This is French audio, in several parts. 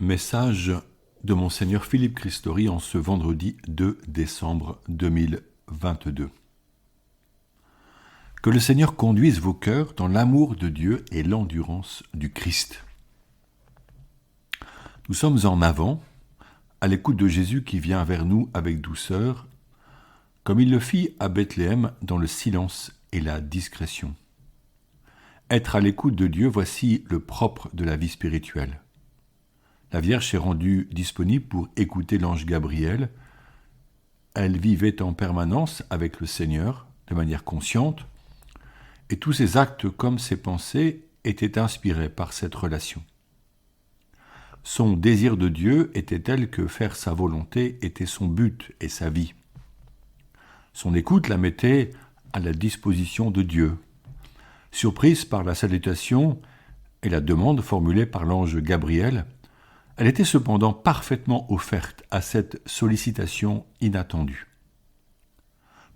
Message de Monseigneur Philippe Christori en ce vendredi 2 décembre 2022. Que le Seigneur conduise vos cœurs dans l'amour de Dieu et l'endurance du Christ. Nous sommes en avant, à l'écoute de Jésus qui vient vers nous avec douceur, comme il le fit à Bethléem dans le silence et la discrétion. Être à l'écoute de Dieu, voici le propre de la vie spirituelle. La Vierge s'est rendue disponible pour écouter l'ange Gabriel. Elle vivait en permanence avec le Seigneur, de manière consciente, et tous ses actes comme ses pensées étaient inspirés par cette relation. Son désir de Dieu était tel que faire sa volonté était son but et sa vie. Son écoute la mettait à la disposition de Dieu. Surprise par la salutation et la demande formulée par l'ange Gabriel, elle était cependant parfaitement offerte à cette sollicitation inattendue.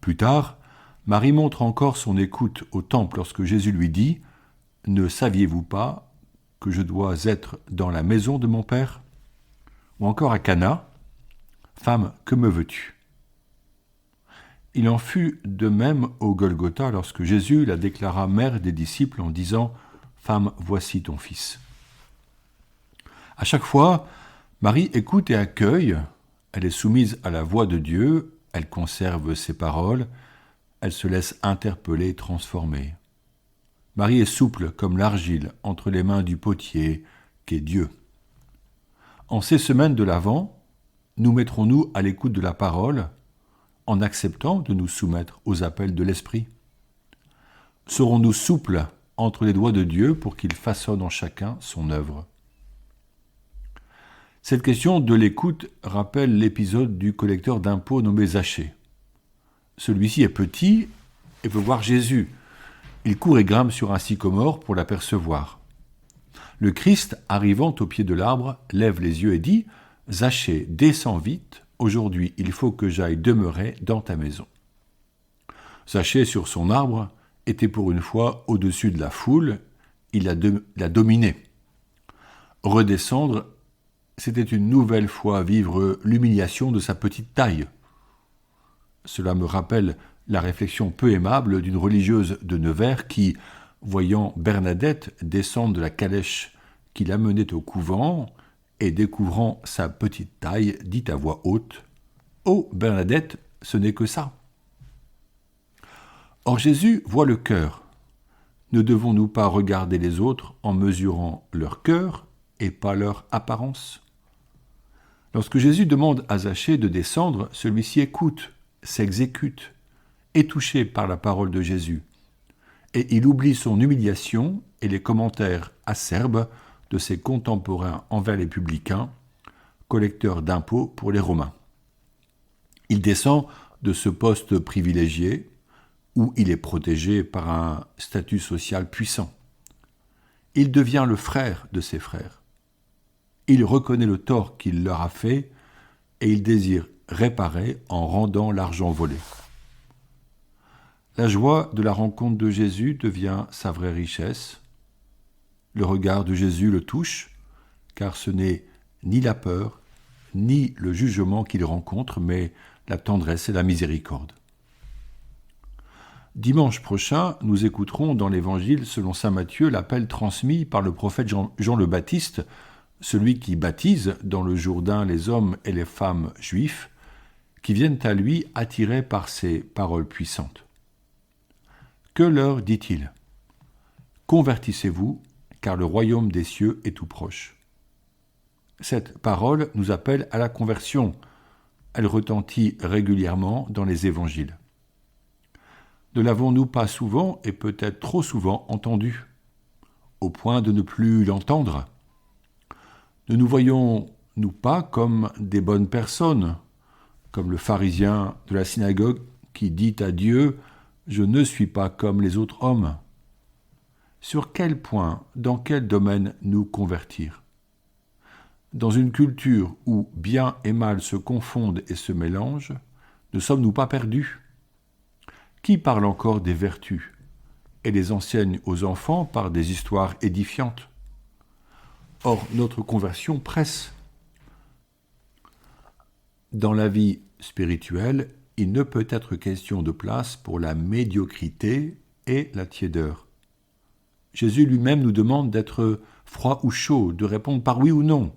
Plus tard, Marie montre encore son écoute au temple lorsque Jésus lui dit « Ne saviez-vous pas que je dois être dans la maison de mon Père ?» Ou encore à Cana « Femme, que me veux-tu » Il en fut de même au Golgotha lorsque Jésus la déclara mère des disciples en disant « Femme, voici ton fils ». À chaque fois, Marie écoute et accueille, elle est soumise à la voix de Dieu, elle conserve ses paroles, elle se laisse interpeller et transformer. Marie est souple comme l'argile entre les mains du potier qu'est Dieu. En ces semaines de l'Avent, nous mettrons-nous à l'écoute de la parole en acceptant de nous soumettre aux appels de l'Esprit? Serons-nous souples entre les doigts de Dieu pour qu'il façonne en chacun son œuvre? Cette question de l'écoute rappelle l'épisode du collecteur d'impôts nommé Zachée. Celui-ci est petit et veut voir Jésus. Il court et grimpe sur un sycomore pour l'apercevoir. Le Christ, arrivant au pied de l'arbre, lève les yeux et dit « Zachée, descends vite, aujourd'hui il faut que j'aille demeurer dans ta maison. » Zachée, sur son arbre, était pour une fois au-dessus de la foule, il la dominait. Redescendre, c'était une nouvelle fois vivre l'humiliation de sa petite taille. Cela me rappelle la réflexion peu aimable d'une religieuse de Nevers qui, voyant Bernadette descendre de la calèche qui l'amenait au couvent et découvrant sa petite taille, dit à voix haute « Oh, Bernadette, ce n'est que ça !» Or Jésus voit le cœur. Ne devons-nous pas regarder les autres en mesurant leur cœur et pas leur apparence ? Lorsque Jésus demande à Zachée de descendre, celui-ci écoute, s'exécute, est touché par la parole de Jésus. Et il oublie son humiliation et les commentaires acerbes de ses contemporains envers les publicains, collecteurs d'impôts pour les Romains. Il descend de ce poste privilégié, où il est protégé par un statut social puissant. Il devient le frère de ses frères. Il reconnaît le tort qu'il leur a fait et il désire réparer en rendant l'argent volé. La joie de la rencontre de Jésus devient sa vraie richesse. Le regard de Jésus le touche, car ce n'est ni la peur, ni le jugement qu'il rencontre, mais la tendresse et la miséricorde. Dimanche prochain, nous écouterons dans l'Évangile selon saint Matthieu l'appel transmis par le prophète Jean le Baptiste, celui qui baptise dans le Jourdain les hommes et les femmes juifs, qui viennent à lui attirés par ses paroles puissantes. Que leur dit-il ? Convertissez-vous, car le royaume des cieux est tout proche. Cette parole nous appelle à la conversion. Elle retentit régulièrement dans les évangiles. Ne l'avons-nous pas souvent, et peut-être trop souvent, entendu, au point de ne plus l'entendre ? Ne nous voyons-nous pas comme des bonnes personnes, comme le pharisien de la synagogue qui dit à Dieu « Je ne suis pas comme les autres hommes ». Sur quel point, dans quel domaine nous convertir ? Dans une culture où bien et mal se confondent et se mélangent, ne sommes-nous pas perdus ? Qui parle encore des vertus et les enseigne aux enfants par des histoires édifiantes ? Or, notre conversion presse. Dans la vie spirituelle, il ne peut être question de place pour la médiocrité et la tiédeur. Jésus lui-même nous demande d'être froid ou chaud, de répondre par oui ou non,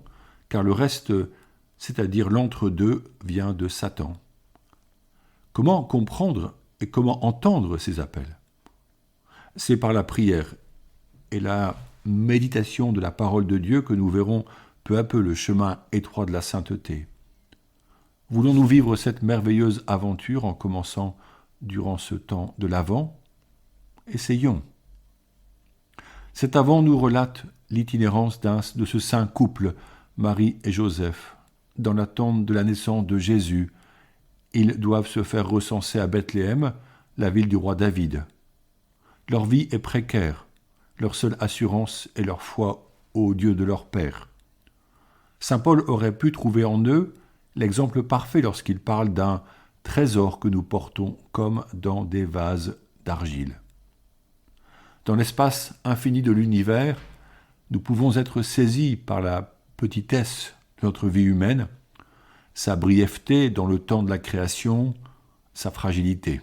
car le reste, c'est-à-dire l'entre-deux, vient de Satan. Comment comprendre et comment entendre ces appels ? C'est par la prière et la méditation de la parole de Dieu que nous verrons peu à peu le chemin étroit de la sainteté. Voulons-nous vivre cette merveilleuse aventure en commençant durant ce temps de l'Avent ? Essayons. Cet Avent nous relate l'itinérance de ce saint couple, Marie et Joseph. Dans l'attente de la naissance de Jésus, ils doivent se faire recenser à Bethléem, la ville du roi David. Leur vie est précaire, leur seule assurance est leur foi au Dieu de leur père. Saint Paul aurait pu trouver en eux l'exemple parfait lorsqu'il parle d'un trésor que nous portons comme dans des vases d'argile. Dans l'espace infini de l'univers, nous pouvons être saisis par la petitesse de notre vie humaine, sa brièveté dans le temps de la création, sa fragilité.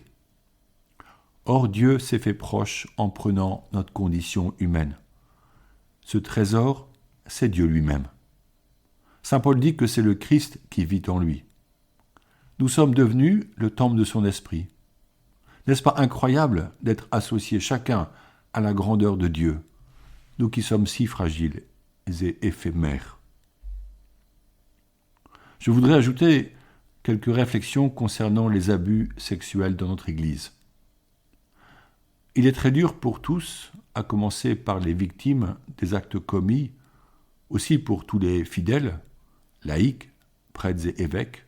Or Dieu s'est fait proche en prenant notre condition humaine. Ce trésor, c'est Dieu lui-même. Saint Paul dit que c'est le Christ qui vit en lui. Nous sommes devenus le temple de son esprit. N'est-ce pas incroyable d'être associés chacun à la grandeur de Dieu, nous qui sommes si fragiles et éphémères ? Je voudrais ajouter quelques réflexions concernant les abus sexuels dans notre Église. Il est très dur pour tous, à commencer par les victimes des actes commis, aussi pour tous les fidèles, laïcs, prêtres et évêques,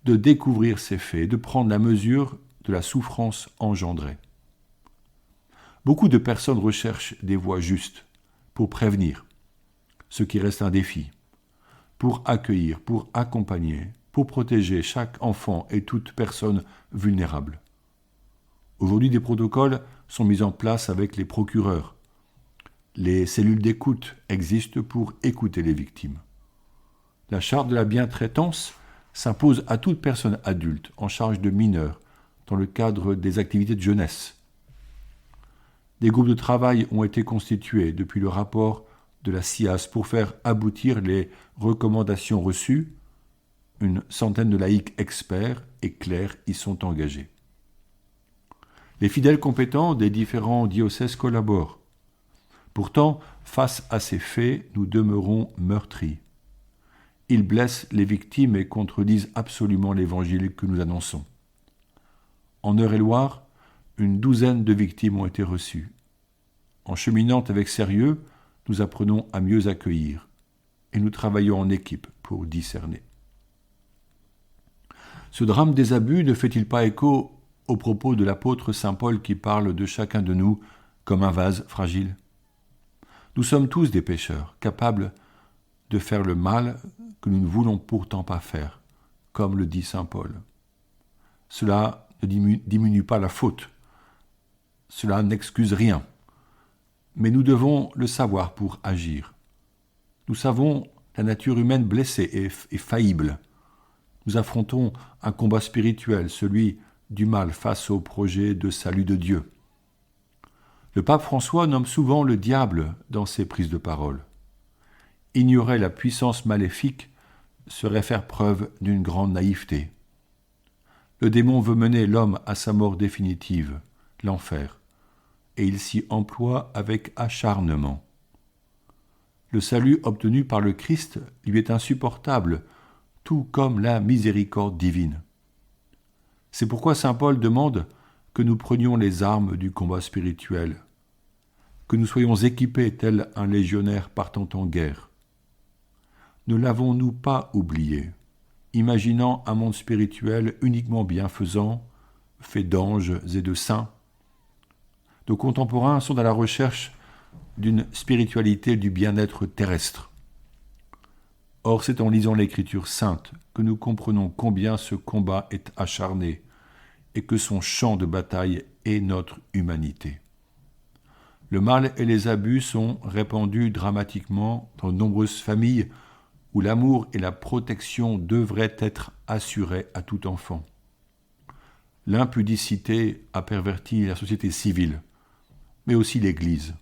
de découvrir ces faits, de prendre la mesure de la souffrance engendrée. Beaucoup de personnes recherchent des voies justes pour prévenir, ce qui reste un défi, pour accueillir, pour accompagner, pour protéger chaque enfant et toute personne vulnérable. Aujourd'hui, des protocoles sont mis en place avec les procureurs. Les cellules d'écoute existent pour écouter les victimes. La charte de la bientraitance s'impose à toute personne adulte en charge de mineurs dans le cadre des activités de jeunesse. Des groupes de travail ont été constitués depuis le rapport de la CIAS pour faire aboutir les recommandations reçues. Une centaine de laïcs experts et clercs y sont engagés. Les fidèles compétents des différents diocèses collaborent. Pourtant, face à ces faits, nous demeurons meurtris. Ils blessent les victimes et contredisent absolument l'évangile que nous annonçons. En Eure-et-Loir, une douzaine de victimes ont été reçues. En cheminant avec sérieux, nous apprenons à mieux accueillir et nous travaillons en équipe pour discerner. Ce drame des abus ne fait-il pas écho aux propos de l'apôtre saint Paul qui parle de chacun de nous comme un vase fragile ? Nous sommes tous des pécheurs, capables de faire le mal que nous ne voulons pourtant pas faire, comme le dit saint Paul. Cela ne diminue pas la faute, cela n'excuse rien, mais nous devons le savoir pour agir. Nous savons la nature humaine blessée et faillible. Nous affrontons un combat spirituel, celui du mal face au projet de salut de Dieu. Le pape François nomme souvent le diable dans ses prises de parole. Ignorer la puissance maléfique serait faire preuve d'une grande naïveté. Le démon veut mener l'homme à sa mort définitive, l'enfer, et il s'y emploie avec acharnement. Le salut obtenu par le Christ lui est insupportable, tout comme la miséricorde divine. C'est pourquoi saint Paul demande que nous prenions les armes du combat spirituel, que nous soyons équipés tel un légionnaire partant en guerre. Ne l'avons-nous pas oublié, imaginant un monde spirituel uniquement bienfaisant, fait d'anges et de saints? Nos contemporains sont à la recherche d'une spiritualité du bien-être terrestre. Or, c'est en lisant l'Écriture sainte que nous comprenons combien ce combat est acharné et que son champ de bataille est notre humanité. Le mal et les abus sont répandus dramatiquement dans de nombreuses familles où l'amour et la protection devraient être assurés à tout enfant. L'impudicité a perverti la société civile, mais aussi l'Église.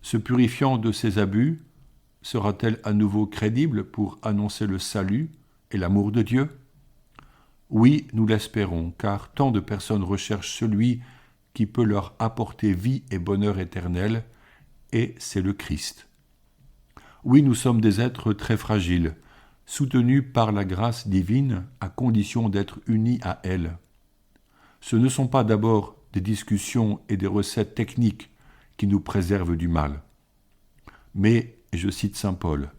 Se purifiant de ces abus, sera-t-elle à nouveau crédible pour annoncer le salut et l'amour de Dieu ? Oui, nous l'espérons, car tant de personnes recherchent celui qui peut leur apporter vie et bonheur éternel, et c'est le Christ. Oui, nous sommes des êtres très fragiles, soutenus par la grâce divine à condition d'être unis à elle. Ce ne sont pas d'abord des discussions et des recettes techniques qui nous préservent du mal. Mais, et je cite saint Paul,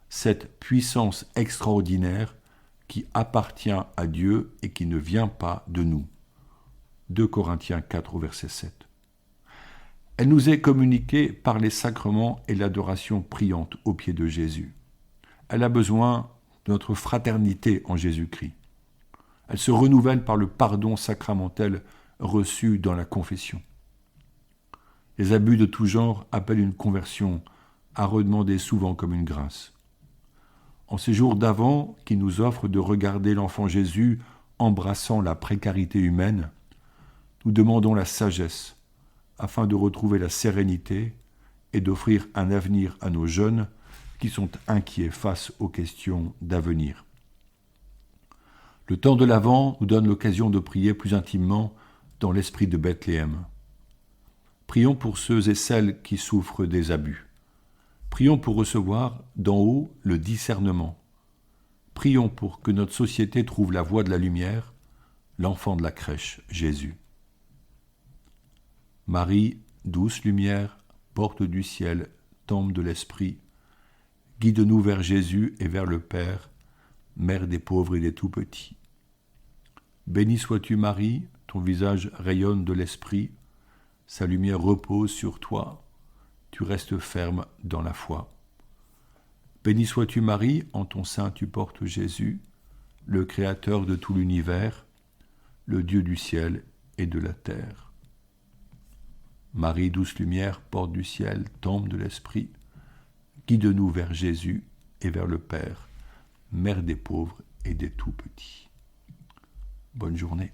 cette puissance extraordinaire qui appartient à Dieu et qui ne vient pas de nous. 2 Corinthiens 4, verset 7. Elle nous est communiquée par les sacrements et l'adoration priante aux pieds de Jésus. Elle a besoin de notre fraternité en Jésus-Christ. Elle se renouvelle par le pardon sacramentel reçu dans la confession. Les abus de tout genre appellent une conversion à redemander souvent comme une grâce. En ces jours d'Avent qui nous offrent de regarder l'enfant Jésus embrassant la précarité humaine, nous demandons la sagesse afin de retrouver la sérénité et d'offrir un avenir à nos jeunes qui sont inquiets face aux questions d'avenir. Le temps de l'Avent nous donne l'occasion de prier plus intimement dans l'esprit de Bethléem. Prions pour ceux et celles qui souffrent des abus. Prions pour recevoir d'en haut le discernement. Prions pour que notre société trouve la voie de la lumière, l'enfant de la crèche, Jésus. Marie, douce lumière, porte du ciel, temple de l'esprit, guide-nous vers Jésus et vers le Père, mère des pauvres et des tout-petits. Bénie sois-tu Marie, ton visage rayonne de l'esprit, sa lumière repose sur toi, tu restes ferme dans la foi. Bénie sois-tu Marie, en ton sein tu portes Jésus, le Créateur de tout l'univers, le Dieu du ciel et de la terre. Marie, douce lumière, porte du ciel, temple de l'esprit, guide-nous vers Jésus et vers le Père, mère des pauvres et des tout-petits. Bonne journée.